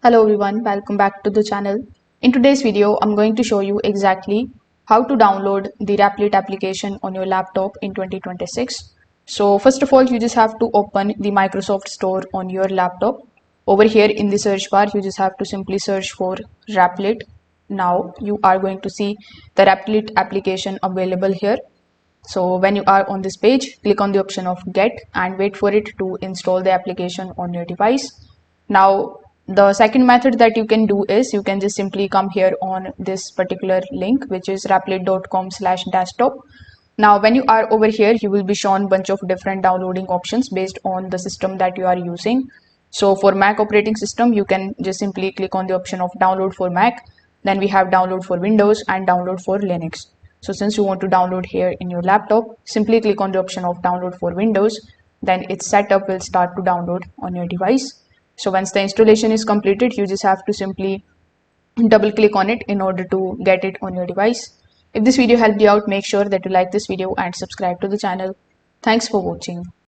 Hello everyone, welcome back to the channel. In today's video, I'm going to show you exactly how to download the Replit application on your laptop in 2026. So first of all, you just have to open the Microsoft Store on your laptop. Over here in the search bar, you just have to simply search for Replit. Now you are going to see the Replit application available here. So when you are on this page, click on the option of get and wait for it to install the application on your device. Now, the second method that you can do is you can just simply come here on this particular link, which is replit.com/desktop. Now, when you are over here, you will be shown a bunch of different downloading options based on the system that you are using. So for Mac operating system, you can just simply click on the option of download for Mac. Then we have download for Windows and download for Linux. So since you want to download here in your laptop, simply click on the option of download for Windows. Then its setup will start to download on your device. So once the installation is completed, you just have to simply double click on it in order to get it on your device. If this video helped you out, make sure that you like this video and subscribe to the channel. Thanks for watching.